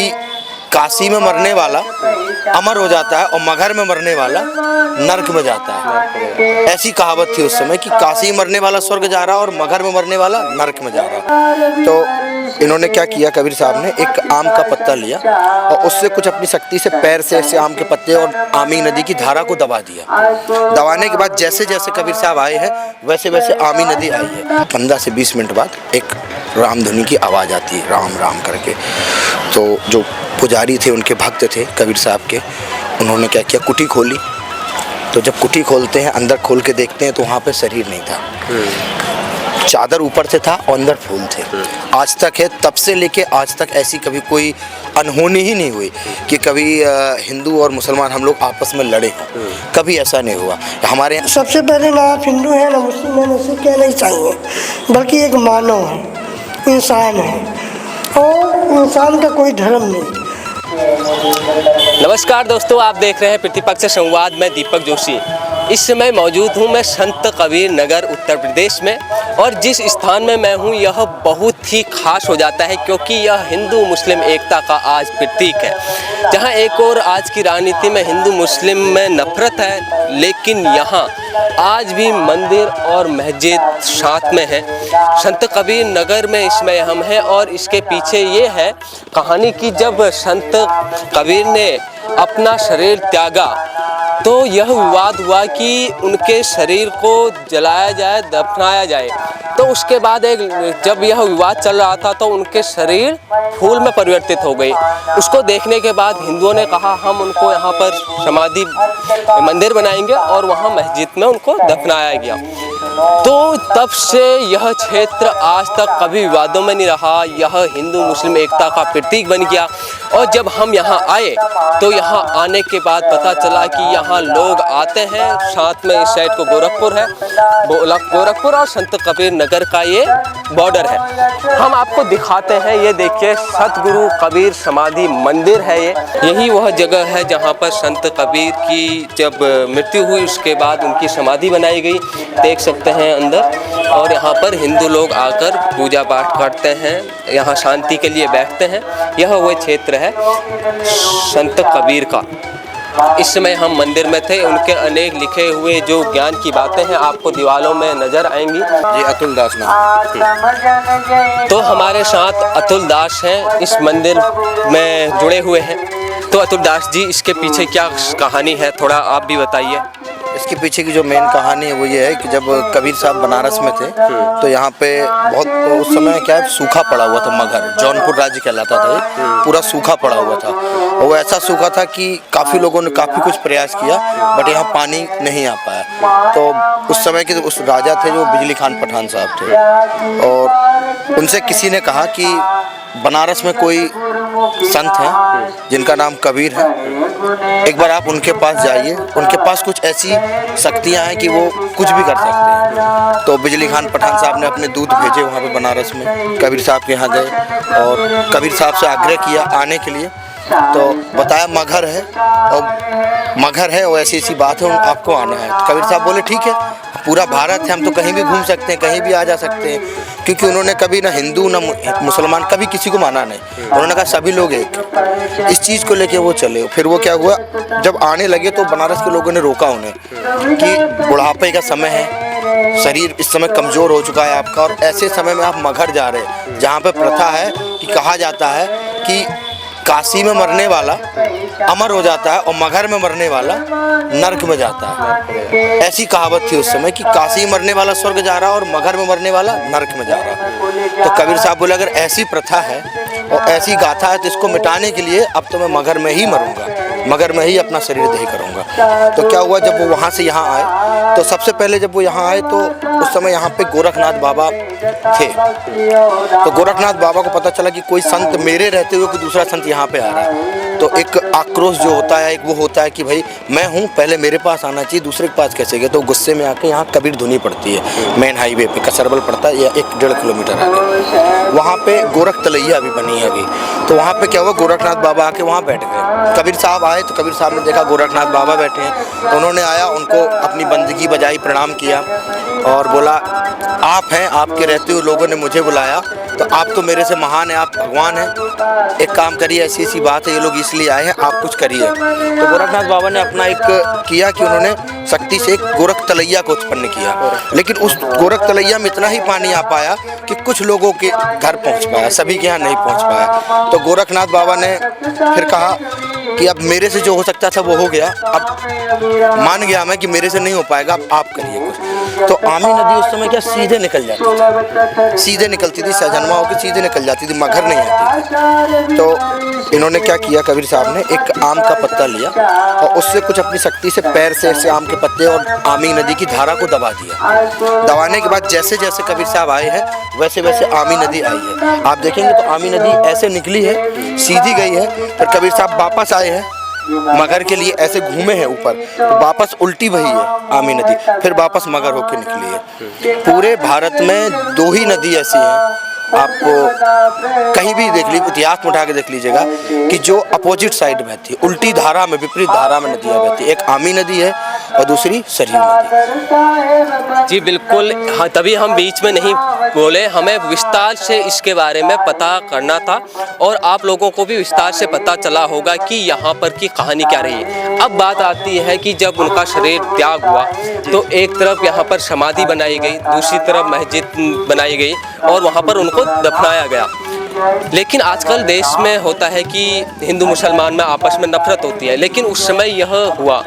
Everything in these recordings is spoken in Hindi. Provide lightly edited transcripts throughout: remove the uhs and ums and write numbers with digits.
कि काशी में मरने वाला अमर हो जाता है और मगहर में मरने वाला नरक में जाता है। ऐसी कहावत थी उस समय कि काशी में मरने वाला स्वर्ग जा रहा और मगहर में मरने वाला नरक में जा रहा। तो इन्होंने क्या किया, कबीर साहब ने एक आम का पत्ता लिया और उससे कुछ अपनी शक्ति से पैर से ऐसे आम के पत्ते और आमी नदी की धारा को दबा दिया। दबाने के बाद जैसे जैसे कबीर साहब आए हैं वैसे वैसे आमी नदी आई है। 15 से 20 मिनट बाद एक रामधुनी की आवाज़ आती है, राम राम करके। तो जो पुजारी थे, उनके भक्त थे कबीर साहब के, उन्होंने क्या किया, कुटी खोली। तो जब कुटी खोलते हैं, अंदर खोल के देखते हैं तो वहाँ पे शरीर नहीं था, चादर ऊपर से था और अंदर फूल थे। आज तक है, तब से लेके आज तक ऐसी कभी कोई अनहोनी ही नहीं हुई कि कभी हिंदू और मुसलमान हम लोग आपस में लड़े हों, कभी ऐसा नहीं हुआ हमारे यहाँ। सबसे पहले ना आप हिंदू हैं ना मुस्लिम हैं, उससे क्या नहीं चाहिए, बल्कि एक मानव है, इंसान है और इंसान का कोई धर्म नहीं। नमस्कार दोस्तों, आप देख रहे हैं प्रतिपक्ष संवाद में दीपक जोशी। इस समय मौजूद हूं मैं संत कबीर नगर उत्तर प्रदेश में, और जिस स्थान में मैं हूं यह बहुत ही खास हो जाता है क्योंकि यह हिंदू मुस्लिम एकता का आज प्रतीक है। जहां एक और आज की राजनीति में हिंदू मुस्लिम में नफरत है, लेकिन यहां आज भी मंदिर और मस्जिद साथ में है। संत कबीर नगर में इसमें हम हैं और इसके पीछे ये है कहानी कि जब संत कबीर ने अपना शरीर त्यागा तो यह विवाद हुआ कि उनके शरीर को जलाया जाए, दफनाया जाए। तो उसके बाद जब यह विवाद चल रहा था तो उनके शरीर फूल में परिवर्तित हो गई। उसको देखने के बाद हिंदुओं ने कहा हम उनको यहाँ पर समाधि मंदिर बनाएंगे और वहाँ मस्जिद में उनको दफनाया गया। तो तब से यह क्षेत्र आज तक कभी विवादों में नहीं रहा, यह हिंदू मुस्लिम एकता का प्रतीक बन गया। और जब हम यहाँ आए तो यहाँ आने के बाद पता चला कि यहाँ लोग आते हैं। साथ में इस साइड को गोरखपुर है, गोरखपुर और संत कबीर नगर का ये बॉर्डर है। हम आपको दिखाते हैं, ये देखिए सतगुरु कबीर समाधि मंदिर है। यही वह जगह है जहाँ पर संत कबीर की जब मृत्यु हुई उसके बाद उनकी समाधि बनाई गई, देख सकते हैं अंदर। और यहाँ पर हिंदू लोग आकर पूजा पाठ करते हैं, यहाँ शांति के लिए बैठते हैं। यह वह क्षेत्र है संत कबीर का। इस समय हम मंदिर में थे, उनके अनेक लिखे हुए जो ज्ञान की बातें हैं आपको दीवारों में नजर आएंगी। जी अतुल दास नाम। तो हमारे साथ अतुल दास हैं, इस मंदिर में जुड़े हुए हैं। तो अतुल दास जी, इसके पीछे क्या कहानी है, थोड़ा आप भी बताइए। इसके पीछे की जो मेन कहानी है वो ये है कि जब कबीर साहब बनारस में थे तो यहाँ पे बहुत उस समय क्या है, सूखा पड़ा हुआ था। मगहर जौनपुर राज्य कहलाता था, पूरा सूखा पड़ा हुआ था। और वो ऐसा सूखा था कि काफ़ी लोगों ने काफ़ी कुछ प्रयास किया बट यहाँ पानी नहीं आ पाया। तो उस समय के उस राजा थे जो बिजली खान पठान साहब थे, और उनसे किसी ने कहा कि बनारस में कोई संत हैं जिनका नाम कबीर है, एक बार आप उनके पास जाइए, उनके पास कुछ ऐसी शक्तियां हैं कि वो कुछ भी कर सकते हैं। तो बिजली खान पठान साहब ने अपने दूत भेजे वहाँ पे बनारस में, कबीर साहब के यहाँ गए और कबीर साहब से आग्रह किया आने के लिए। तो बताया मगहर है और ऐसी ऐसी बात है, आपको आना है। तो कबीर साहब बोले ठीक है, पूरा भारत है, हम तो कहीं भी घूम सकते हैं, कहीं भी आ जा सकते हैं, क्योंकि उन्होंने कभी ना हिंदू ना मुसलमान कभी किसी को माना नहीं। उन्होंने कहा सभी लोग एक। इस चीज़ को लेके वो चले। फिर वो क्या हुआ, जब आने लगे तो बनारस के लोगों ने रोका उन्हें कि बुढ़ापे का समय है, शरीर इस समय कमज़ोर हो चुका है आपका, और ऐसे समय में आप मगहर जा रहे हैं जहाँ पे प्रथा है कि कहा जाता है कि काशी में मरने वाला अमर हो जाता है और मगहर में मरने वाला नरक में जाता है। ऐसी कहावत थी उस समय कि काशी में मरने वाला स्वर्ग जा रहा और मगहर में मरने वाला नरक में जा रहा। तो कबीर साहब बोले अगर ऐसी प्रथा है और ऐसी गाथा है तो इसको मिटाने के लिए अब तो मैं मगहर में ही मरूंगा, मगहर में ही अपना शरीर देह करूंगा। तो क्या हुआ, जब वो वहाँ से यहाँ आए तो सबसे पहले जब वो यहाँ आए तो उस समय यहाँ पे गोरखनाथ बाबा थे। तो गोरखनाथ बाबा को पता चला कि कोई संत मेरे रहते हुए कोई दूसरा संत यहाँ पे आ रहा है। तो एक आक्रोश जो होता है, एक वो होता है कि भाई मैं हूँ, पहले मेरे पास आना चाहिए, दूसरे के पास कैसे गए। तो गुस्से में आके यहाँ कबीर धुनी पड़ती है, मेन हाईवे पे कसरबल पड़ता है, या 1-1.5 किलोमीटर आगे। वहाँ पे गोरख तलैया भी बनी है अभी। तो वहाँ पे क्या हुआ, गोरखनाथ बाबा आके वहाँ बैठ गए। कबीर साहब आए तो कबीर साहब ने देखा गोरखनाथ बाबा बैठे हैं, तो उन्होंने आया, उनको अपनी बंदगी बजाई, प्रणाम किया और बोला आप हैं, आपके रहते हुए लोगों ने मुझे बुलाया तो आप तो मेरे से महान हैं, आप भगवान हैं, एक काम करिए, ऐसी ऐसी बात है, ये लोग इसलिए आए हैं, आप कुछ करिए। तो गोरखनाथ बाबा ने अपना एक किया कि उन्होंने शक्ति से एक गोरख तलैया को उत्पन्न किया, लेकिन उस गोरख तलैया में इतना ही पानी आ पाया कि कुछ लोगों के घर पहुंच पाया, सभी के यहाँ नहीं पहुंच पाया। तो गोरखनाथ बाबा ने फिर कहा कि अब मेरे से जो हो सकता था वो हो गया, अब मान गया मैं कि मेरे से नहीं हो पाएगा, अब आप करिए कुछ। तो आमी नदी उस समय क्या सीधे निकल जाती थी, सीधे निकलती थी, सहजन्मा होकर सीधे निकल जाती थी, मगर नहीं आती थी। तो इन्होंने क्या किया, कबीर साहब ने एक आम का पत्ता लिया और उससे कुछ अपनी शक्ति से पैर से ऐसे आम के पत्ते और आमी नदी की धारा को दबा दिया। दबाने के बाद जैसे जैसे कबीर साहब आए हैं वैसे वैसे आमी नदी आई है। आप देखेंगे तो आमी नदी ऐसे निकली है, सीधी गई है, फिर कबीर साहब वापस आए हैं मगर के लिए, ऐसे घूमे हैं ऊपर, तो वापस उल्टी वही है आमी नदी, फिर वापस मगर होकर निकली है। पूरे भारत में 2 ही नदी ऐसी हैं, आपको कहीं भी देख लीजिए, इतिहास में उठा के देख लीजिएगा कि जो अपोजिट साइड बहती है, उल्टी धारा में, विपरीत धारा में नदियाँ बहती है। एक आमी नदी है और दूसरी सरयू नदी। जी बिल्कुल, हाँ, तभी हम बीच में नहीं बोले, हमें विस्तार से इसके बारे में पता करना था और आप लोगों को भी विस्तार से पता चला होगा कि यहाँ पर की कहानी क्या रही है। अब बात आती है कि जब उनका शरीर त्याग हुआ तो एक तरफ यहाँ पर समाधि बनाई गई, दूसरी तरफ मस्जिद बनाई गई और वहाँ पर उनको दफनाया गया। लेकिन आजकल देश में होता है कि हिंदू मुसलमान में आपस में नफरत होती है, लेकिन उस समय यह हुआ,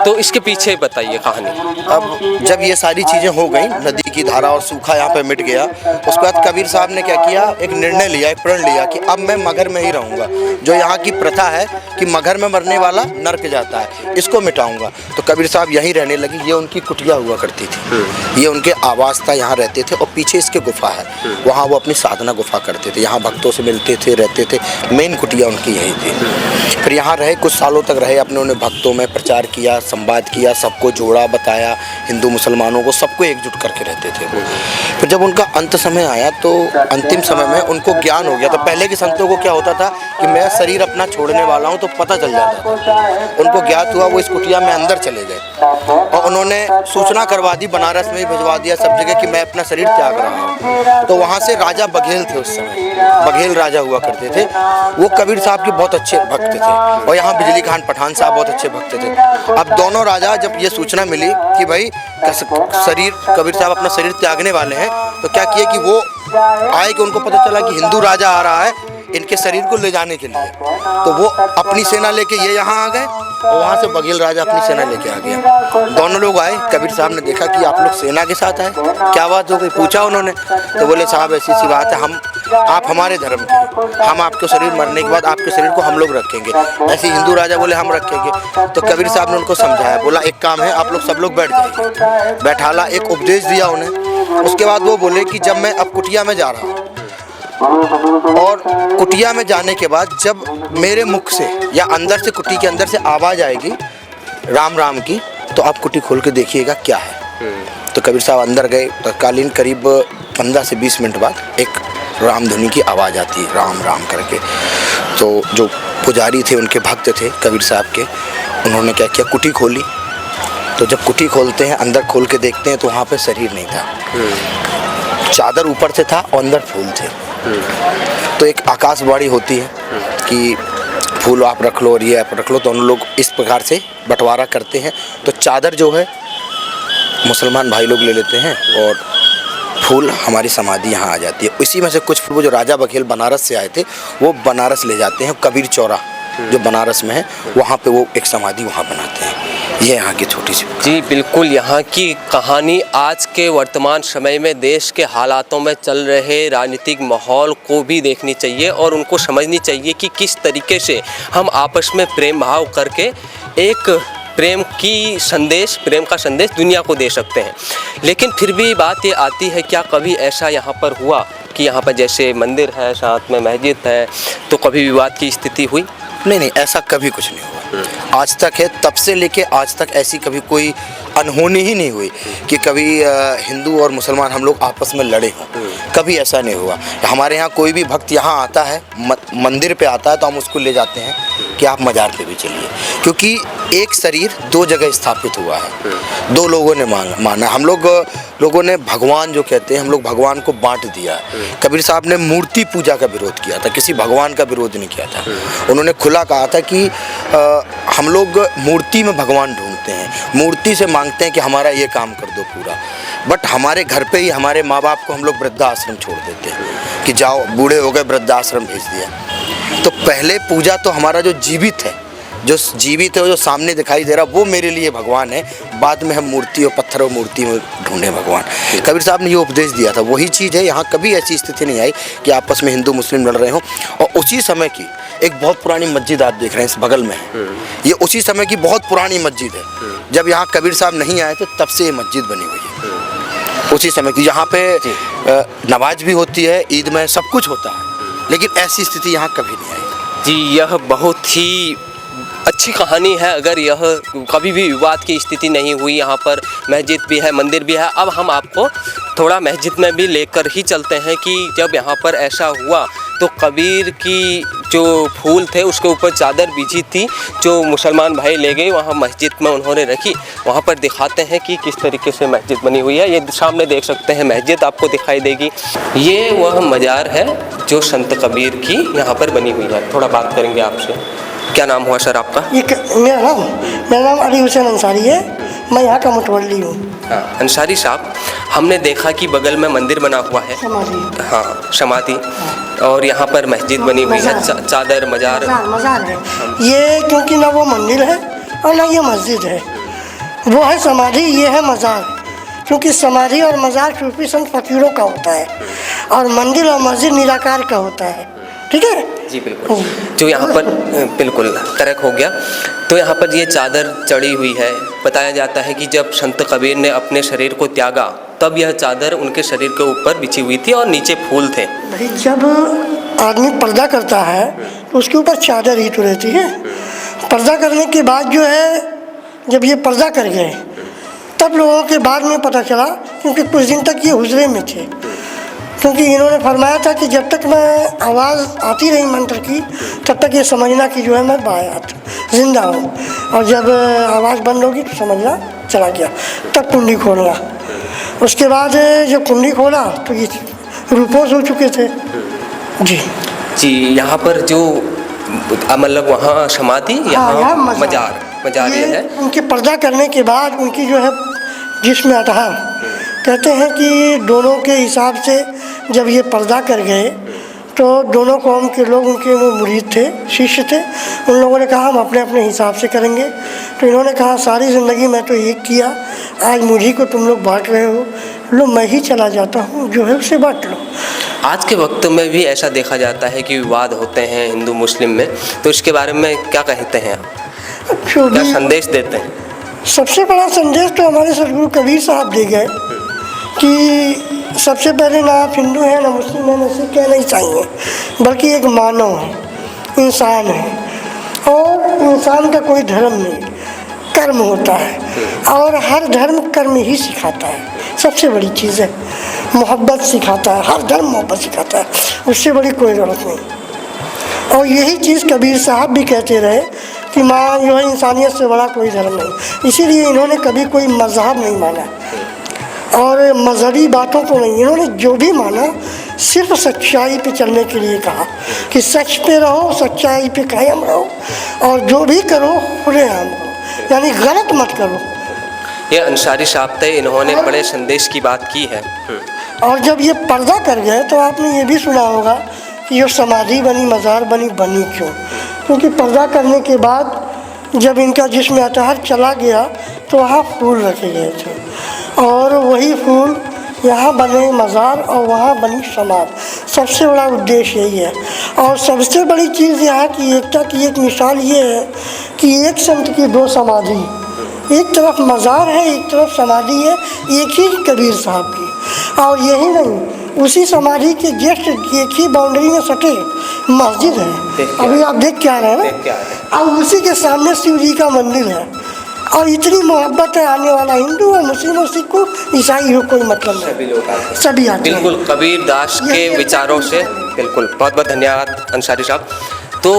तो इसके पीछे बताइए कहानी। अब जब ये सारी चीज़ें हो गई, नदी की धारा और सूखा यहाँ पे मिट गया, उसके बाद कबीर साहब ने क्या किया, एक निर्णय लिया, एक प्रण लिया कि अब मैं मगर में ही रहूँगा। जो यहाँ की प्रथा है कि मगर में मरने वाला नर्क जाता है, इसको मिटाऊँगा। तो कबीर साहब यहीं रहने लगे। ये उनकी कुटिया हुआ करती थी, ये उनके आवास था, यहाँ रहते थे और पीछे इसके गुफा है, वहाँ वो अपनी साधना गुफा करते थे, यहाँ भक्तों से मिलते थे, रहते थे। मेन कुटिया उनकी यही थी। फिर यहाँ रहे, कुछ सालों तक रहे, अपने उन्हें भक्तों में प्रचार किया, संवाद किया, सबको जोड़ा, बताया, हिंदू मुसलमानों को सबको एकजुट करके रहते थे वो। फिर जब उनका अंत समय आया तो अंतिम समय में उनको ज्ञान हो गया। तो पहले के संतों को क्या होता था कि मैं शरीर अपना छोड़ने वाला हूँ, तो पता चल जाता था। उनको ज्ञात हुआ, वो इस कुटिया में अंदर चले गए और उन्होंने सूचना करवा दी, बनारस में ही भिजवा दिया सब जगह कि मैं अपना शरीर त्याग रहा हूँ। तो वहाँ से राजा बघेल थे, उस समय बघेल राजा हुआ करते थे, वो कबीर साहब के बहुत अच्छे भक्त थे और यहाँ बिजली खान पठान साहब बहुत अच्छे भक्त थे। अब दोनों राजा, जब ये सूचना मिली कि भाई शरीर, कबीर साहब अपना शरीर त्यागने वाले हैं, तो क्या किया कि वो आए कि उनको पता चला कि हिंदू राजा आ रहा है इनके शरीर को ले जाने के लिए। तो वो अपनी सेना लेके ये यहाँ आ गए और वहाँ से बघेल राजा अपनी सेना लेके आ गया। दोनों लोग आए, कबीर साहब ने देखा कि आप लोग सेना के साथ आए, क्या बात हो गई, पूछा उन्होंने। तो बोले साहब ऐसी सी बात है, आप हमारे धर्म के, हम आपके शरीर मरने के बाद आपके शरीर को हम लोग रखेंगे। ऐसे हिंदू राजा बोले हम रखेंगे। तो कबीर साहब ने उनको समझाया, बोला एक काम है, आप लोग सब लोग बैठ जाइए। बैठाला, एक उपदेश दिया उन्हें। उसके बाद वो बोले कि जब मैं अब कुटिया में जा रहा हूँ और कुटिया में जाने के बाद जब मेरे मुख से या अंदर से, कुटी के अंदर से आवाज़ आएगी राम राम की, तो आप कुटी खोल के देखिएगा क्या है। तो कबीर साहब अंदर गए, तत्कालीन करीब 15 से 20 मिनट बाद एक राम धुनी की आवाज़ आती है, राम राम करके। तो जो पुजारी थे, उनके भक्त थे कबीर साहब के, उन्होंने क्या किया, कुटी खोली। तो जब कुटी खोलते हैं, अंदर खोल के देखते हैं तो वहाँ पे शरीर नहीं था, चादर ऊपर से था और अंदर फूल थे। तो एक आकाशवाणी होती है कि फूल आप रख लो और ये आप रख लो, तो उन लोग इस प्रकार से बंटवारा करते हैं। तो चादर जो है मुसलमान भाई लोग ले लेते हैं और फूल हमारी समाधि यहाँ आ जाती है। इसी में से कुछ फूल जो राजा बघेल बनारस से आए थे, वो बनारस ले जाते हैं, कबीर चौरा जो बनारस में है, वहाँ पे वो एक समाधि वहाँ बनाते हैं। ये यहाँ की छोटी सी। जी बिल्कुल, यहाँ की कहानी आज के वर्तमान समय में देश के हालातों में चल रहे राजनीतिक माहौल को भी देखनी चाहिए और उनको समझनी चाहिए कि किस तरीके से हम आपस में प्रेम भाव करके एक प्रेम का संदेश दुनिया को दे सकते हैं। लेकिन फिर भी बात ये आती है, क्या कभी ऐसा यहाँ पर हुआ कि यहाँ पर जैसे मंदिर है, साथ में मस्जिद है, तो कभी विवाद की स्थिति हुई? नहीं, ऐसा कभी कुछ नहीं हुआ। आज तक है, तब से लेके आज तक ऐसी कभी कोई अनहोनी ही नहीं हुई कि कभी हिंदू और मुसलमान हम लोग आपस में लड़े हों, कभी ऐसा नहीं हुआ। हमारे यहाँ कोई भी भक्त यहाँ आता है, मंदिर पे आता है, तो हम उसको ले जाते हैं कि आप मज़ार पे भी चलिए, क्योंकि एक शरीर दो जगह स्थापित हुआ है, दो लोगों ने माना। हम लोगों ने भगवान जो कहते हैं, हम लोग भगवान को बांट दिया है। कबीर साहब ने मूर्ति पूजा का विरोध किया था, किसी भगवान का विरोध नहीं किया था। उन्होंने खुला कहा था कि हम लोग मूर्ति में भगवान ढूंढते हैं, मूर्ति से मांगते हैं कि हमारा ये काम कर दो पूरा, बट हमारे घर पे ही हमारे माँ बाप को हम लोग वृद्धाश्रम छोड़ देते हैं कि जाओ, बूढ़े हो गए, वृद्धाश्रम भेज दिया। तो पहले पूजा तो हमारा जो जीवित है, जो सामने दिखाई दे रहा, वो मेरे लिए भगवान है। बाद में हम मूर्ति और पत्थर और मूर्ति में ढूंढे भगवान। कबीर साहब ने ये उपदेश दिया था, वही चीज़ है। यहाँ कभी ऐसी स्थिति नहीं आई कि आपस में हिंदू मुस्लिम लड़ रहे हों। और उसी समय की एक बहुत पुरानी मस्जिद आप देख रहे हैं, इस बगल में है, ये उसी समय की बहुत पुरानी मस्जिद है। जब यहाँ कबीर साहब नहीं आए थे, तब से ये मस्जिद बनी हुई है, उसी समय की। यहाँ पे नमाज भी होती है, ईद में सब कुछ होता है, लेकिन ऐसी स्थिति यहाँ कभी नहीं आई। जी, यह बहुत ही अच्छी कहानी है। अगर यह कभी भी विवाद की स्थिति नहीं हुई, यहाँ पर मस्जिद भी है, मंदिर भी है। अब हम आपको थोड़ा मस्जिद में भी लेकर ही चलते हैं कि जब यहाँ पर ऐसा हुआ तो कबीर की जो फूल थे उसके ऊपर चादर बिछी थी, जो मुसलमान भाई ले गए वहाँ मस्जिद में उन्होंने रखी। वहाँ पर दिखाते हैं कि किस तरीके से मस्जिद बनी हुई है। ये सामने देख सकते हैं, मस्जिद आपको दिखाई देगी। ये वह मज़ार है जो संत कबीर की यहाँ पर बनी हुई है। थोड़ा बात करेंगे आपसे। क्या नाम हुआ सर आपका? मेरा नाम अली हुसैन अंसारी है, मैं यहाँ का मुतवल्ली हूँ। हाँ, अंसारी साहब, हमने देखा कि बगल में मंदिर बना हुआ है, समाधि। हाँ, समाधि, और यहाँ पर मस्जिद बनी हुई है, चादर मज़ार है। ये क्योंकि ना वो मंदिर है और ना ये मस्जिद है, वो है समाधि, ये है मज़ार। क्योंकि समाधि और मज़ार सूफी संत फकीरों का होता है और मंदिर और मस्जिद निराकार का होता है। ठीक है जी, बिल्कुल। जो यहाँ पर बिल्कुल तर्क हो गया। तो यहाँ पर ये चादर चढ़ी हुई है। बताया जाता है कि जब संत कबीर ने अपने शरीर को त्यागा, तब यह चादर उनके शरीर के ऊपर बिछी हुई थी और नीचे फूल थे। जब आदमी पर्दा करता है तो उसके ऊपर चादर ही तो रहती है। पर्दा करने के बाद जो है, जब ये पर्दा कर गए, तब लोगों के बाद में पता चला, क्योंकि कुछ दिन तक ये हुजरे में थे। क्योंकि इन्होंने फरमाया था कि जब तक मैं आवाज़ आती रही मंत्र की, तब तक ये समझना कि जो है मैं बायात जिंदा हूँ, और जब आवाज़ बंद होगी तो समझना चला गया। तब कुंडी खोलना, उसके बाद जब कुंडी खोला तो ये रूपोश हो चुके थे। जी, यहाँ पर जो मतलब वहाँ समाधि, यहाँ मज़ार ये है। उनके पर्दा करने के बाद उनकी जो है जिस्म अतहर, कहते हैं कि दोनों के हिसाब से जब ये पर्दा कर गए तो दोनों कौम के लोग, उनके वो मुरीद थे, शिष्य थे, उन लोगों ने कहा हम अपने अपने हिसाब से करेंगे। तो इन्होंने कहा सारी ज़िंदगी मैं तो एक किया, आज मुझी को तुम लोग बांट रहे हो, लो मैं ही चला जाता हूँ, जो है उसे बांट लो। आज के वक्त में भी ऐसा देखा जाता है कि विवाद होते हैं हिंदू मुस्लिम में, तो इसके बारे में क्या कहते हैं आप? क्या संदेश देते हैं? सबसे बड़ा संदेश तो हमारे सदगुरु कबीर साहब दे गए कि सबसे पहले ना आप हिंदू हैं ना मुस्लिम हैं, ना सिख कहना ही चाहिए, बल्कि एक मानव है, इंसान है। और इंसान का कोई धर्म नहीं, कर्म होता है, और हर धर्म कर्म ही सिखाता है। सबसे बड़ी चीज़ है मोहब्बत सिखाता है, हर धर्म मोहब्बत सिखाता है, उससे बड़ी कोई ज़रूरत नहीं। और यही चीज़ कबीर साहब भी कहते रहे कि माँ जो है इंसानियत से बड़ा कोई धर्म नहीं। इसीलिए इन्होंने कभी कोई मज़हब नहीं माना और मजहबी बातों को नहीं, इन्होंने जो भी माना सिर्फ सच्चाई पे चलने के लिए कहा कि सच पे रहो, सच्चाई पे कायम रहो, और जो भी करो खुलेआम करो, यानी गलत मत करो। ये अंसारी साहब थे, इन्होंने बड़े संदेश की बात की है। और जब ये पर्दा कर गए तो आपने ये भी सुना होगा कि जो समाधि बनी, मज़ार बनी क्यों? क्योंकि पर्दा करने के बाद जब इनका जिस्म अतहर चला गया तो वहाँ फूल रखे गए थे, और वही फूल यहाँ बने मज़ार और वहाँ बनी समाधि। सबसे बड़ा उद्देश्य यही है। और सबसे बड़ी चीज़ यहाँ की एकता की एक मिसाल ये है कि एक संत की दो समाधि, एक तरफ मज़ार है, एक तरफ समाधि है, एक ही कबीर साहब की। और यही नहीं, उसी समाधि के जस्ट एक ही बाउंड्री में सटे मस्जिद है, अभी आप देख के आ रहे हैं ना, और उसी के सामने शिव जी का मंदिर है। और इतनी मोहब्बत है, आने वाला हिंदू हो, मुस्लिम हो, सिख हो, ईसाई हो, कोई मतलब नहीं, सभी लोग आते हैं। सभी आते हैं। बिल्कुल कबीर दास के यही विचारों से, बिल्कुल बहुत बहुत धन्यवाद अंसारी साहब। तो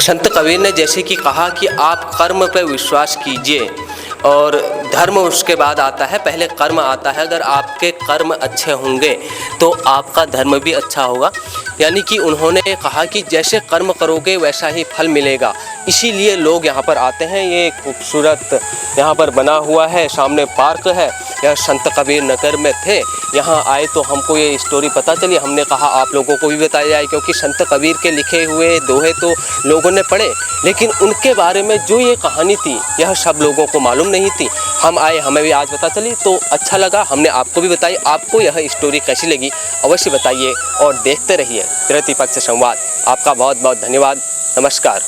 संत कबीर ने जैसे कि कहा कि आप कर्म पे विश्वास कीजिए और धर्म उसके बाद आता है, पहले कर्म आता है। अगर आपके कर्म अच्छे होंगे तो आपका धर्म भी अच्छा होगा। यानी कि उन्होंने कहा कि जैसे कर्म करोगे वैसा ही फल मिलेगा, इसीलिए लोग यहाँ पर आते हैं। ये खूबसूरत यहाँ पर बना हुआ है, सामने पार्क है, यह संत कबीर नगर में थे। यहाँ आए तो हमको ये स्टोरी पता चली, हमने कहा आप लोगों को भी बताया जाए, क्योंकि संत कबीर के लिखे हुए दोहे तो लोगों ने पढ़े, लेकिन उनके बारे में जो ये कहानी थी यह सब लोगों को मालूम नहीं थी। हम आए, हमें भी आज पता चली तो अच्छा लगा, हमने आपको भी बताई। आपको यह स्टोरी कैसी लगी अवश्य बताइए और देखते रहिए प्रतिपक्ष संवाद। आपका बहुत बहुत धन्यवाद। नमस्कार।